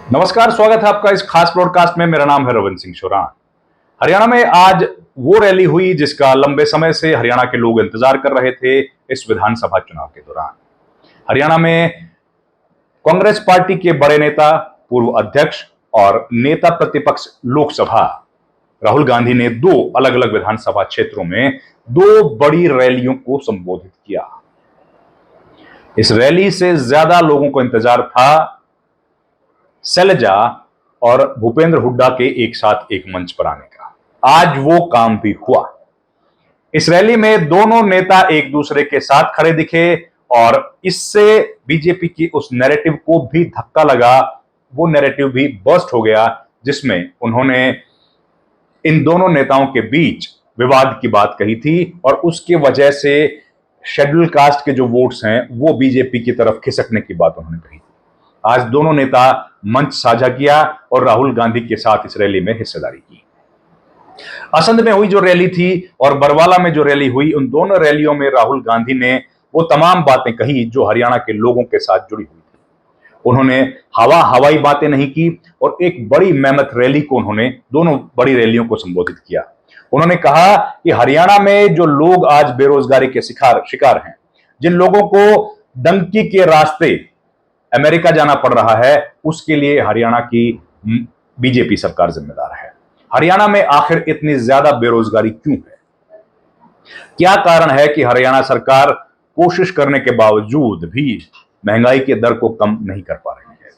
नमस्कार, स्वागत है आपका इस खास ब्रॉडकास्ट में। मेरा नाम है रविंद्र सिंह शोरान। हरियाणा में आज वो रैली हुई जिसका लंबे समय से हरियाणा के लोग इंतजार कर रहे थे इस विधानसभा चुनाव के दौरान। हरियाणा में कांग्रेस पार्टी के बड़े नेता, पूर्व अध्यक्ष और नेता प्रतिपक्ष लोकसभा राहुल गांधी ने दो अलग अलग विधानसभा क्षेत्रों में दो बड़ी रैलियों को संबोधित किया। इस रैली से ज्यादा लोगों को इंतजार था शैलजा और भूपेंद्र हुड्डा के एक साथ एक मंच पर आने का। आज वो काम भी हुआ। इस रैली में दोनों नेता एक दूसरे के साथ खड़े दिखे और इससे बीजेपी की उस नैरेटिव को भी धक्का लगा। वो नैरेटिव भी बर्स्ट हो गया जिसमें उन्होंने इन दोनों नेताओं के बीच विवाद की बात कही थी और उसकी वजह से शेड्यूल कास्ट के जो वोट्स हैं वो बीजेपी की तरफ खिसकने की बात उन्होंने कही। आज दोनों नेता मंच साझा किया और राहुल गांधी के साथ इस रैली में हिस्सेदारी की। असंध में हुई जो रैली थी और बरवाला में जो रैली हुई, उन दोनों रैलियों में राहुल गांधी ने वो तमाम बातें कही जो हरियाणा के लोगों के साथ जुड़ी हुई थी। उन्होंने हवाई बातें नहीं की और एक बड़ी मेहनत रैली को उन्होंने दोनों बड़ी रैलियों को संबोधित किया। उन्होंने कहा कि हरियाणा में जो लोग आज बेरोजगारी के शिकार हैं, जिन लोगों को डंकी के रास्ते अमेरिका जाना पड़ रहा है, उसके लिए हरियाणा की बीजेपी सरकार जिम्मेदार है। हरियाणा में आखिर इतनी ज्यादा बेरोजगारी क्यों है? क्या कारण है कि हरियाणा सरकार कोशिश करने के बावजूद भी महंगाई के दर को कम नहीं कर पा रही है?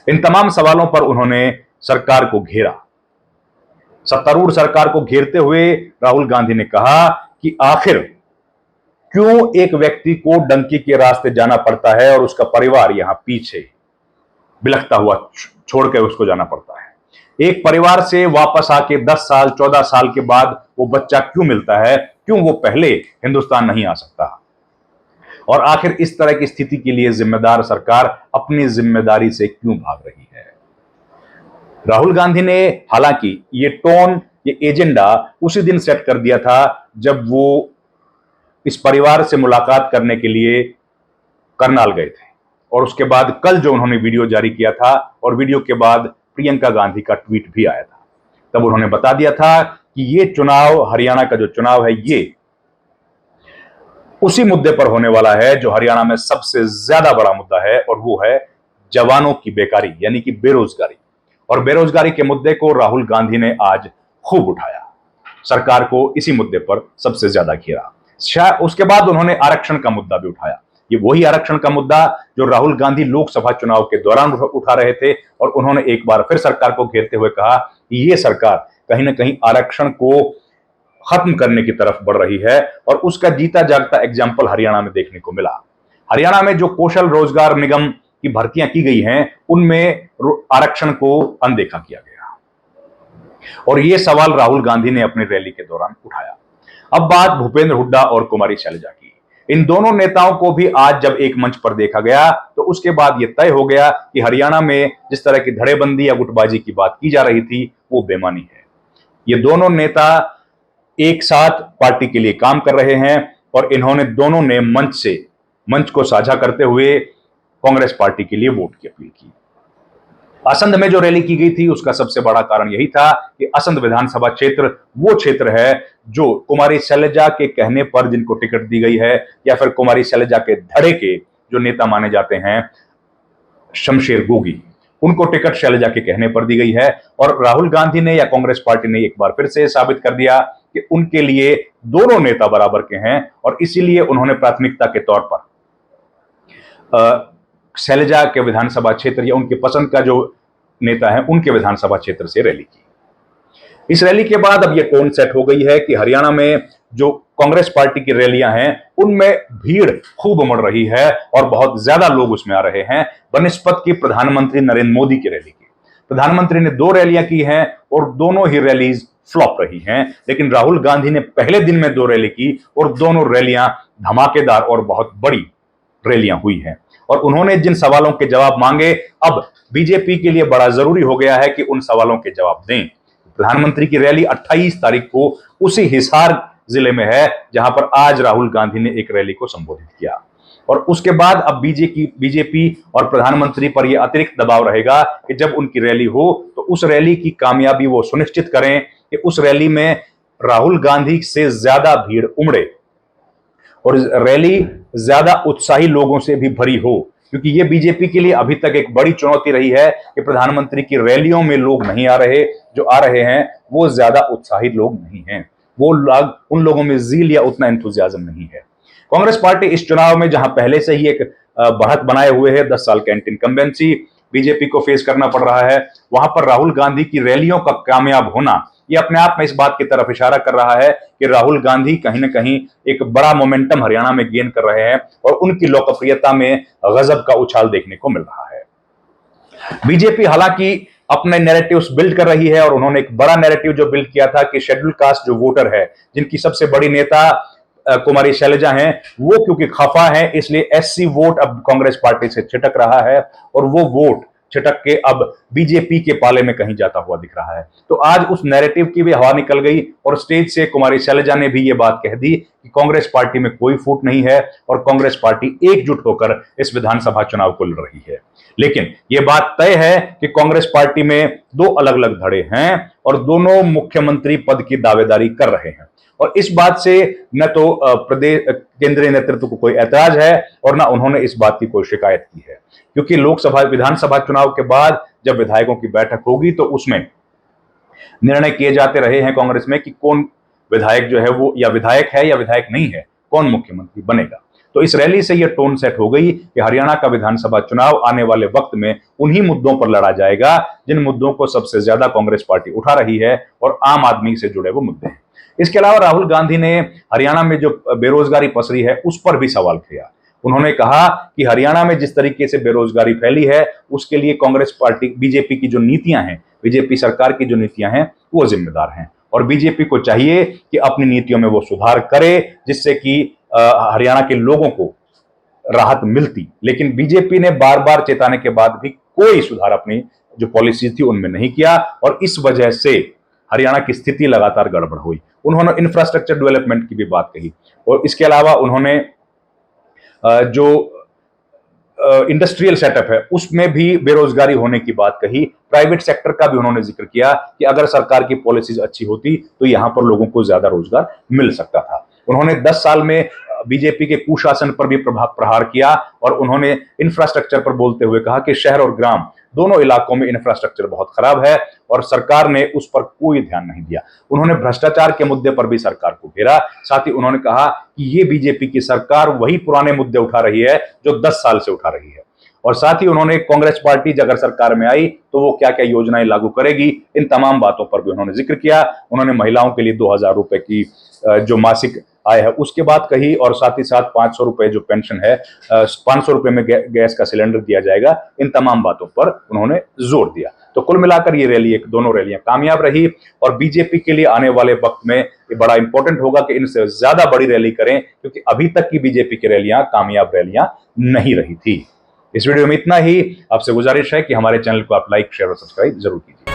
इन तमाम सवालों पर उन्होंने सरकार को घेरा। सत्तारूढ़ सरकार को घेरते हुए राहुल गांधी ने कहा कि आखिर क्यों एक व्यक्ति को डंकी के रास्ते जाना पड़ता है और उसका परिवार यहां पीछे बिलखता हुआ छोड़ कर उसको जाना पड़ता है। एक परिवार से वापस आके 10 साल 14 साल के बाद वो बच्चा क्यों मिलता है? क्यों वो पहले हिंदुस्तान नहीं आ सकता? और आखिर इस तरह की स्थिति के लिए जिम्मेदार सरकार अपनी जिम्मेदारी से क्यों भाग रही है? राहुल गांधी ने हालांकि ये टोन, ये एजेंडा उसी दिन सेट कर दिया था जब वो इस परिवार से मुलाकात करने के लिए करनाल गए थे और उसके बाद कल जो उन्होंने वीडियो जारी किया था और वीडियो के बाद प्रियंका गांधी का ट्वीट भी आया था, तब उन्होंने बता दिया था कि ये चुनाव, हरियाणा का जो चुनाव है, ये उसी मुद्दे पर होने वाला है जो हरियाणा में सबसे ज्यादा बड़ा मुद्दा है और वो है जवानों की बेकारी, यानी कि बेरोजगारी। और बेरोजगारी के मुद्दे को राहुल गांधी ने आज खूब उठाया, सरकार को इसी मुद्दे पर सबसे ज्यादा घेरा। उसके बाद उन्होंने आरक्षण का मुद्दा भी उठाया। ये वही आरक्षण का मुद्दा जो राहुल गांधी लोकसभा चुनाव के दौरान उठा रहे थे और उन्होंने एक बार फिर सरकार को घेरते हुए कहा कि ये सरकार कहीं ना कहीं आरक्षण को खत्म करने की तरफ बढ़ रही है और उसका जीता जागता एग्जाम्पल हरियाणा में देखने को मिला। हरियाणा में जो कौशल रोजगार निगम की भर्तियां की गई हैं, उनमें आरक्षण को अनदेखा किया गया और यह सवाल राहुल गांधी ने अपनी रैली के दौरान उठाया। अब बात भूपेंद्र हुड्डा और कुमारी शैलजा की। इन दोनों नेताओं को भी आज जब एक मंच पर देखा गया तो उसके बाद यह तय हो गया कि हरियाणा में जिस तरह की धड़ेबंदी या गुटबाजी की बात की जा रही थी वो बेमानी है। ये दोनों नेता एक साथ पार्टी के लिए काम कर रहे हैं और इन्होंने दोनों ने मंच को साझा करते हुए कांग्रेस पार्टी के लिए वोट की अपील की। असंध में जो रैली की गई थी उसका सबसे बड़ा कारण यही था कि असंध विधानसभा क्षेत्र वो क्षेत्र है जो कुमारी शैलजा के कहने पर जिनको टिकट दी गई है या फिर कुमारी शैलजा के धड़े के जो नेता माने जाते हैं शमशेर गोगी, उनको टिकट शैलजा के कहने पर दी गई है। और राहुल गांधी ने या कांग्रेस पार्टी ने एक बार फिर से साबित कर दिया कि उनके लिए दोनों नेता बराबर के हैं और इसीलिए उन्होंने प्राथमिकता के तौर पर शैलजा के विधानसभा क्षेत्र या उनके पसंद का जो नेता है उनके विधानसभा क्षेत्र से रैली की। इस रैली के बाद अब यह टोन सेट हो गई है कि हरियाणा में जो कांग्रेस पार्टी की रैलियां हैं उनमें भीड़ खूब उमड़ रही है और बहुत ज्यादा लोग उसमें आ रहे हैं बनिस्पत की प्रधानमंत्री नरेंद्र मोदी की रैली की। प्रधानमंत्री ने 2 रैलियां की हैं और दोनों ही रैलीज फ्लॉप रही हैं, लेकिन राहुल गांधी ने पहले दिन में 2 रैली की और दोनों रैलियां धमाकेदार और बहुत बड़ी रैलियां हुई हैं। और उन्होंने जिन सवालों के जवाब मांगे, अब बीजेपी के लिए बड़ा जरूरी हो गया है कि उन सवालों के जवाब दें। प्रधानमंत्री की रैली 28 तारीख को उसी हिसार जिले में है जहां पर आज राहुल गांधी ने एक रैली को संबोधित किया। और उसके बाद अब बीजेपी और प्रधानमंत्री पर यह अतिरिक्त दबाव रहेगा कि जब उनकी रैली हो तो उस रैली की कामयाबी वो सुनिश्चित करें कि उस रैली में राहुल गांधी से ज्यादा भीड़ उमड़े और रैली ज्यादा उत्साही लोगों से भी भरी हो, क्योंकि ये बीजेपी के लिए अभी तक एक बड़ी चुनौती रही है कि प्रधानमंत्री की रैलियों में लोग नहीं आ रहे, जो आ रहे हैं वो ज्यादा उत्साहित लोग नहीं हैं, वो लोग, उन लोगों में जील या उतना एंथुजियाज्म नहीं है। कांग्रेस पार्टी इस चुनाव में जहां पहले से ही एक बढ़त बनाए हुए है, 10 साल का इनकम्बेंसी बीजेपी को फेस करना पड़ रहा है, वहां पर राहुल गांधी की रैलियों का कामयाब होना ये अपने आप में इस बात की तरफ इशारा कर रहा है कि राहुल गांधी कहीं ना कहीं एक बड़ा मोमेंटम हरियाणा में गेन कर रहे हैं और उनकी लोकप्रियता में गजब का उछाल देखने को मिल रहा है। बीजेपी हालांकि अपने नैरेटिव्स बिल्ड कर रही है और उन्होंने एक बड़ा नैरेटिव जो बिल्ड किया था कि शेड्यूल कास्ट जो वोटर है, जिनकी सबसे बड़ी नेता कुमारी शैलजा हैं, वो क्योंकि खफा है इसलिए एससी वोट अब कांग्रेस पार्टी से छिटक रहा है और वो वोट छिटक के अब बीजेपी के पाले में कहीं जाता हुआ दिख रहा है। तो आज उस नैरेटिव की भी हवा निकल गई और स्टेज से कुमारी शैलजा ने भी ये बात कह दी कि कांग्रेस पार्टी में कोई फूट नहीं है और कांग्रेस पार्टी एकजुट होकर इस विधानसभा चुनाव को लड़ रही है। लेकिन यह बात तय है कि कांग्रेस पार्टी में दो अलग अलग धड़े हैं और दोनों मुख्यमंत्री पद की दावेदारी कर रहे हैं और इस बात से न तो प्रदेश केंद्रीय नेतृत्व को कोई ऐतराज है और न उन्होंने इस बात की कोई शिकायत की है, क्योंकि लोकसभा विधानसभा चुनाव के बाद जब विधायकों की बैठक होगी तो उसमें निर्णय किए जाते रहे हैं कांग्रेस में कि कौन विधायक जो है वो या विधायक है या विधायक नहीं है, कौन मुख्यमंत्री बनेगा। तो इस रैली से यह टोन सेट हो गई कि हरियाणा का विधानसभा चुनाव आने वाले वक्त में उन्हीं मुद्दों पर लड़ा जाएगा जिन मुद्दों को सबसे ज्यादा कांग्रेस पार्टी उठा रही है और आम आदमी से जुड़े वो मुद्दे हैं। इसके अलावा राहुल गांधी ने हरियाणा में जो बेरोजगारी पसरी है उस पर भी सवाल किया। उन्होंने कहा कि हरियाणा में जिस तरीके से बेरोजगारी फैली है उसके लिए कांग्रेस पार्टी बीजेपी की जो नीतियां हैं, बीजेपी सरकार की जो नीतियां हैं वो जिम्मेदार हैं और बीजेपी को चाहिए कि अपनी नीतियों में वो सुधार करे जिससे कि हरियाणा के लोगों को राहत मिलती। लेकिन बीजेपी ने बार बार चेताने के बाद भी कोई सुधार अपनी जो पॉलिसी थी उनमें नहीं किया और इस वजह से हरियाणा की स्थिति लगातार गड़बड़ हुई। उन्होंने इंफ्रास्ट्रक्चर डेवलपमेंट की भी बात कही और इसके अलावा उन्होंने जो इंडस्ट्रियल सेटअप है उसमें भी बेरोजगारी होने की बात कही। प्राइवेट सेक्टर का भी उन्होंने जिक्र किया कि अगर सरकार की पॉलिसीज अच्छी होती तो यहां पर लोगों को ज्यादा रोजगार मिल सकता था। उन्होंने 10 साल में बीजेपी के कुशासन पर भी प्रहार किया और उन्होंने इंफ्रास्ट्रक्चर पर बोलते हुए कहा कि शहर और ग्राम दोनों इलाकों में इंफ्रास्ट्रक्चर बहुत खराब है और सरकार ने उस पर कोई ध्यान नहीं दिया। उन्होंने भ्रष्टाचार के मुद्दे पर भी सरकार को घेरा। साथ ही उन्होंने कहा कि ये बीजेपी की सरकार वही पुराने मुद्दे उठा रही है जो 10 साल से उठा रही है और साथ ही उन्होंने कांग्रेस पार्टी अगर सरकार में आई तो वो क्या क्या योजनाएं लागू करेगी, इन तमाम बातों पर भी उन्होंने जिक्र किया। उन्होंने महिलाओं के लिए 2000 रुपए की जो मासिक आय है उसके बाद कही और साथ ही साथ 500 रुपए जो पेंशन है, 500 रुपए में गैस का सिलेंडर दिया जाएगा। इन तमाम बातों पर उन्होंने जोर दिया। तो कुल मिलाकर ये रैली दोनों रैलियां कामयाब रही और बीजेपी के लिए आने वाले वक्त में ये बड़ा इंपॉर्टेंट होगा कि इनसे ज्यादा बड़ी रैली करें, क्योंकि अभी तक की बीजेपी की रैलियां कामयाब रैलियां नहीं रही थी। इस वीडियो में इतना ही। आपसे गुजारिश है कि हमारे चैनल को आप लाइक, शेयर और सब्सक्राइब जरूर कीजिए।